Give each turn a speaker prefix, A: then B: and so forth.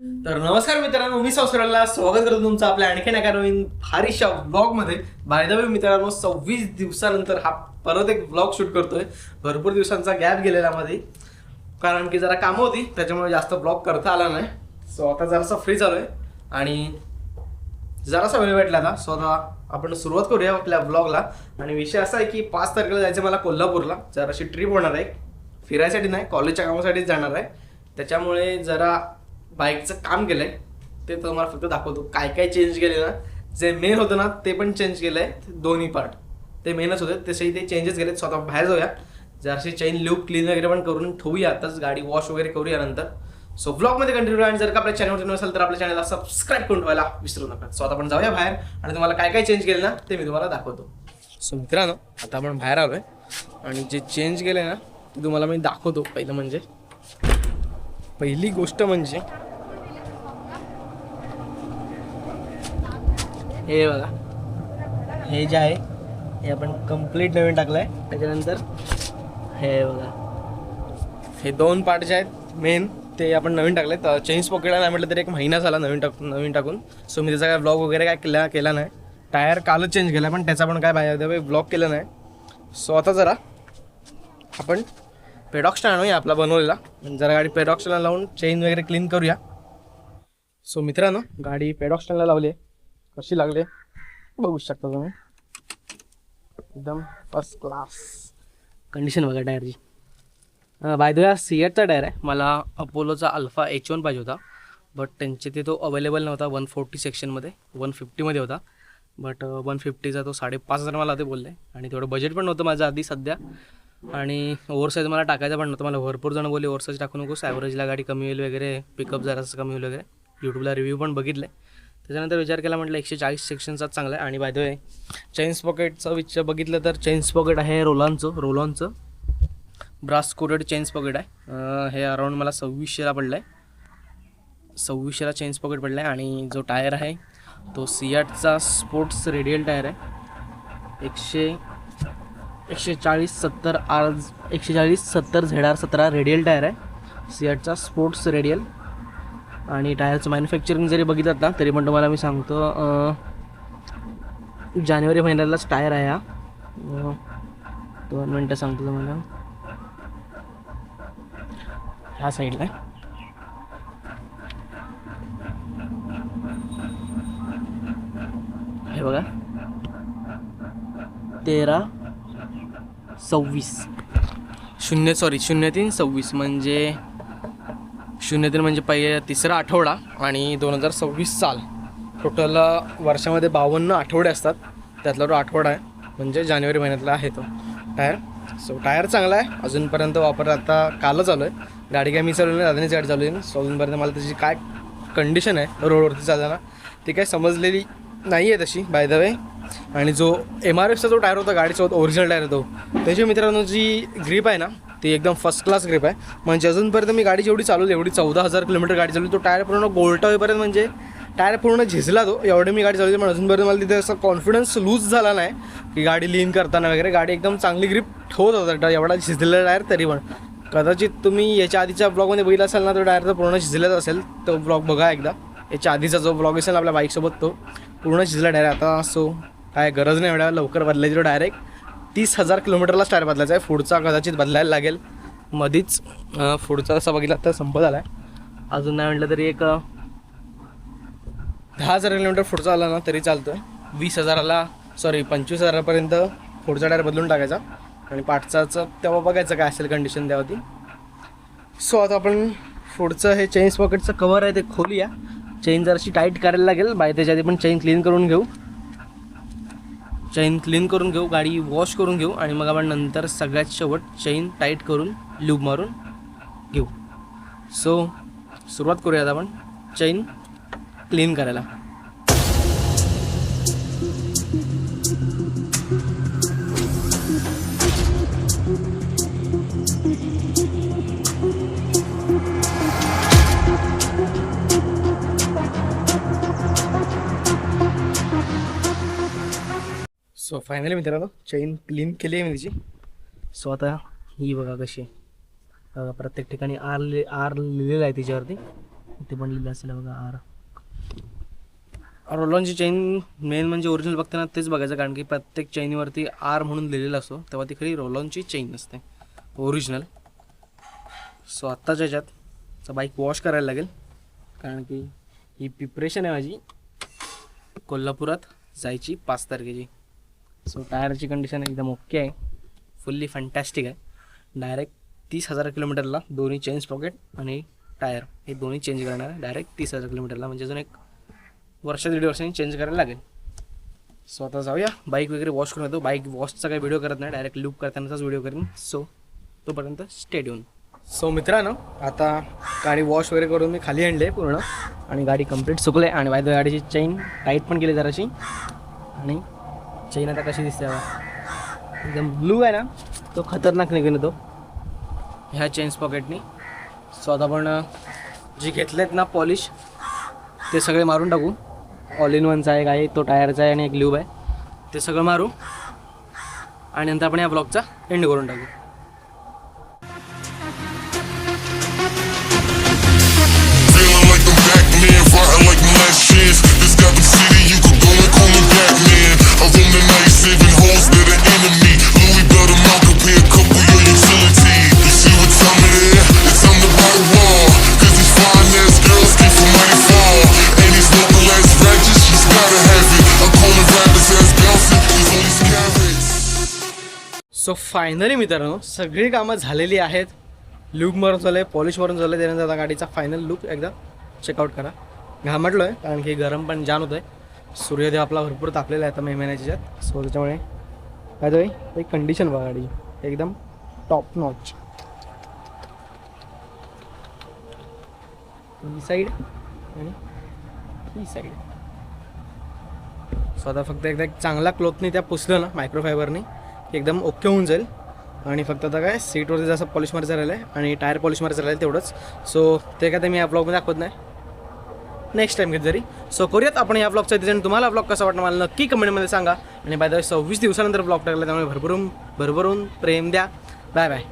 A: तर नमस्कार मित्रांनो, मी संस्काराला स्वागत करतो तुमचं आपल्या आणखीन एका नवीन भारीशा ब्लॉगमध्ये. बाय द वे मित्रांनो, 26 दिवसानंतर हा परत एक ब्लॉग शूट करतोय. भरपूर दिवसांचा गॅप गेलेला मध्ये, कारण की जरा कामं होती त्याच्यामुळे जास्त ब्लॉग करता आला नाही. सो आता जरासा फ्री झालोय आणि जरासा वेळ भेटला आता. सो आता आपण सुरुवात करूया आपल्या ब्लॉगला. आणि विषय असा आहे की 5 तारखेला जायचं मला कोल्हापूरला. जराशी ट्रिप होणार आहे, फिरायसाठी नाही, कॉलेजच्या कामासाठीच जाणार आहे. त्याच्यामुळे जरा बाईकचं काम केलंय, ते तुम्हाला फक्त दाखवतो. काय काय चेंज केले ना, जे मेन होतं ना ते पण चेंज केलंय. दोन्ही पार्ट ते मेनच होते, तसेही ते चेंजेस केलेत. स्वतः बाहेर जाऊया, जराशी चेन लूप क्लीन वगैरे पण करून ठेवूया. आताच गाडी वॉश वगैरे करूया नंतर. सो ब्लॉगमध्ये कंटिन्यू. आणि जर का आपल्या चॅनलवर नसेल तर आपल्या चॅनलला सबस्क्राईब करून ठेवायला विसरू नका. सो आता आपण जाऊया बाहेर आणि तुम्हाला काय काय चेंज केलं ना ते मी तुम्हाला दाखवतो. सो मित्रांनो, आता आपण बाहेर आलोय आणि जे चेंज केलंय ना ते तुम्हाला मी दाखवतो. पहिली गोष्ट म्हणजे हे बघा, हे जे आहे हे आपण कम्प्लीट नवीन टाकलंय. त्याच्यानंतर हे बघा, हे 2 पार्ट जे आहेत मेन ते आपण नवीन टाकले. तर चेंज पॉकेटला नाही म्हटलं तरी 1 महिना झाला नवीन टाकून. सो मी त्याचा काय ब्लॉग वगैरे काय केला नाही. टायर कालच चेंज केला, पण त्याचा पण काय बाय ब्लॉग केला नाही. सो आता जरा आपण पेडॉक स्टँड आणूया आपला बनवलेला, जरा गाडी पेडॉक स्टँडला लावून चेन वगैरे क्लीन करूया. सो मित्रांनो, गाडी पेडॉक स्टँडला लावली आहे. कशी लागले बघू शकता तुम्ही, एकदम फर्स्ट क्लास कंडिशन बघा टायरची. बाय द वे हा सिएटचा टायर आहे. मला अपोलोचा अल्फा H1 पाहिजे होता, बट त्यांचे ते तो अवेलेबल नव्हता. 140 सेक्शनमध्ये 150मध्ये होता, बट 150चा तो 5,500 मला ते बोलले. आणि तेवढं बजेट पण नव्हतं माझं आधी सध्या. आणि ओव्हरसाईज मला टाकायचं पण नव्हतं. मला भरपूर जण बोलले ओव्हरसाईज टाकू नकोस, ॲव्हरेजला गाडी कमी होईल वगैरे, पिकअप जरासं कमी होईल वगैरे. यूट्यूबला रिव्ह्यू पण बघितले. त्याच्यानंतर विचार केला, म्हटलं 140 सेक्शनचाच चांगला आहे. आणि बाय द वे चेन पॉकेटचं बघितलं तर चेन पॉकेट आहे रोलॉनचं ब्रास कोटेड चेन पॉकेट आहे. हे अराऊंड मला 2600ला पडलं आहे. 2600ला चेन पॉकेट पडलं आहे. आणि जो टायर आहे तो सियाटचा स्पोर्ट्स रेडियल टायर आहे. 140/70 ZR17 रेडियल टायर आहे, सियाटचा स्पोर्ट्स रेडियल. आणि टायरचं मॅन्युफॅक्चरिंग जरी बघितलं ना तरी पण तुम्हाला मी सांगतो, जानेवारी महिन्यालाच टायर आहे हा. 2 मिनटं सांगतो तुम्हाला. ह्या साईडला आहे, हे बघा 03/26 म्हणजे 03 म्हणजे तिसरा आठवडा. आणि 2026 साल. टोटल वर्षामध्ये 52 आठवडे असतात, त्यातला तो आठवडा आहे, म्हणजे जानेवारी महिन्यातला आहे तो टायर. सो टायर चांगला आहे, अजूनपर्यंत वापरला. आता कालच आलो आहे, गाडी काय मी चालवली नाही, दादानीच गाडी चालवली आहे. सो अजूनपर्यंत मला त्याची काय कंडिशन आहे रोडवरती चालताना ती काय समजलेली नाही आहे तशी बाय द वे. आणि जो MRFचा जो टायर होता गाडीसोबत, ओरिजिनल टायर होतो, त्याची मित्रांनो जी ग्रीप आहे ना ती एकदम फर्स्ट क्लास ग्रीप आहे. म्हणजे अजूनपर्यंत मी गाडी जेवढी चालवली, एवढी 14,000 किलोमीटर गाडी चालवली, तो टायर पूर्ण गोलटा होईपर्यंत, म्हणजे टायर पूर्ण झिजला तो, एवढे मी गाडी चालवली. पण अजूनपर्यंत मला तिथे असं कॉन्फिडन्स लूज झाला नाही की गाडी लीन करताना वगैरे. गाडी एकदम चांगली ग्रीप ठेवत होता एवढा झिजलेला टायर. तरी पण कदाचित तुम्ही याच्या आधीच्या ब्लॉगमध्ये बघितला असेल ना, तो टायर तर पूर्ण झिजलेला असेल. तो ब्लॉग बघा एकदा. याच्या आधीचा जो ब्लॉग असेल आपल्या बाईकसोबत, तो पूर्ण झिजला टायर आता. सो काय गरज नाही एवढ्या लवकर बदलायची. तो डायरेक्ट 30,000 किलोमीटरलाच टायर बदलायचा आहे. पुढचा कदाचित बदलायला लागेल मधीच. पुढचा जसा बघितला तर संपत आला आहे. अजून नाही म्हटलं तरी 10,000 किलोमीटर पुढचा आला ना तरी चालतं. 25,000पर्यंत पुढचा टायर बदलून टाकायचा. आणि पाठचाचं तेव्हा बघायचं काय असेल कंडिशन त्यावरती. सो आता आपण पुढचं हे चेन पॉकेटचं कवर आहे ते खोलूया. चेन जराशी टाईट करायला लागेल बाय, त्याच्या आधी पण चेन क्लीन करून घेऊ, गाडी वॉश करून घेऊ. आणि मग आपण नंतर सगळ्यात शेवट चेन टाईट करून लूब मारून घेऊ. सो सुरुवात करूयात आपण चेन क्लीन करायला. सो फायनली मित्रांनो चेन क्लीन केली आहे मी तिची. सो आता ही बघा कशी आहे, प्रत्येक ठिकाणी आर लिहिलेलं आहे तिच्यावरती. वरती पण लिहिलं असेल बघा आर. रोलॉनची चेन मेन म्हणजे ओरिजिनल बघताना तेच बघायचं, कारण की प्रत्येक चेनवरती आर म्हणून लिहिलेलं असतो, तेव्हा ती खरी रोलॉनची चेन नसते ओरिजिनल. सो आत्ताच्या ह्याच्यात बाईक वॉश करायला लागेल, कारण की ही प्रिपरेशन आहे माझी कोल्हापुरात जायची 5 तारखेची. सो टायरची कंडिशन एकदम ओके आहे, फुल्ली फंटॅस्टिक आहे. डायरेक्ट 30,000 किलोमीटरला दोन्ही चेंज पॉकेट आणि टायर हे दोन्ही चेंज करणार आहे डायरेक्ट 30,000 किलोमीटरला, म्हणजे अजून 1 वर्ष 1.5 वर्षांनी चेंज करायला लागेल. सो आता जाऊया बाईक वगैरे वॉश करून येतो. बाईक वॉशचा काही व्हिडिओ करत नाही, डायरेक्ट लूप करतानाचाच व्हिडिओ करेन. सो तोपर्यंत स्टे ट्यून. सो मित्रांनो, आता गाडी वॉश वगैरे करून मी खाली आणले पूर्ण आणि गाडी कंप्लीट सुकले. आणि बाय द गाडीची चेन टाईट पण केली जराशी. आणि चेन आता कशी दिसते एकदम ब्लू आहे ना, तो खतरनाक निघून येतो ह्या चेन्स पॉकेटनी. सो आता आपण जे घेतलेत ना पॉलिश ते सगळे मारून टाकू. ऑल इन वनचा एक आहे, तो टायरचा आहे आणि एक ल्यूब आहे, ते सगळं मारू आणि नंतर आपण या ब्लॉगचा एंड करून टाकू. सो फायनली मित्रांनो सगळी कामं झालेली आहेत. लूक मारून झालं आहे, पॉलिश मारून झालं आहे. त्यानंतर आता गाडीचा फायनल लुक एकदा चेकआउट करा. घामटलो आहे कारण की गरम पण जाम होतं आहे. सूर्यदेव आपला भरपूर तापलेला आहे आता मे महिन्याच्या याच्यात. सो त्याच्यामुळे काय तर एक कंडिशन बघा गाडी एकदम टॉप नॉच. ही साईड आणि ही साईड. सो आता फक्त एकदा एक चांगला क्लॉथनी त्या पुसलं ना मायक्रोफायबरनी एकदम ओके होऊन जाईल. आणि फक्त आता काय सीटवरती जसं पॉलिश मारायचं राहिलं आहे आणि टायर पॉलिश मारायचं राहिलं तेवढंच. सो ते काय ते मी या ब्लॉगमध्ये दाखवत नाही, नेक्स्ट टाइम घेत जरी. सो करूयात आपण या ब्लॉगचा डिझाईन. तुम्हाला ब्लॉग कसा वाटला मला नक्की कमेंटमध्ये सांगा. आणि बाय द वे 26 दिवसानंतर ब्लॉग टाकला, त्यामुळे भरभरून प्रेम द्या. Bye bye.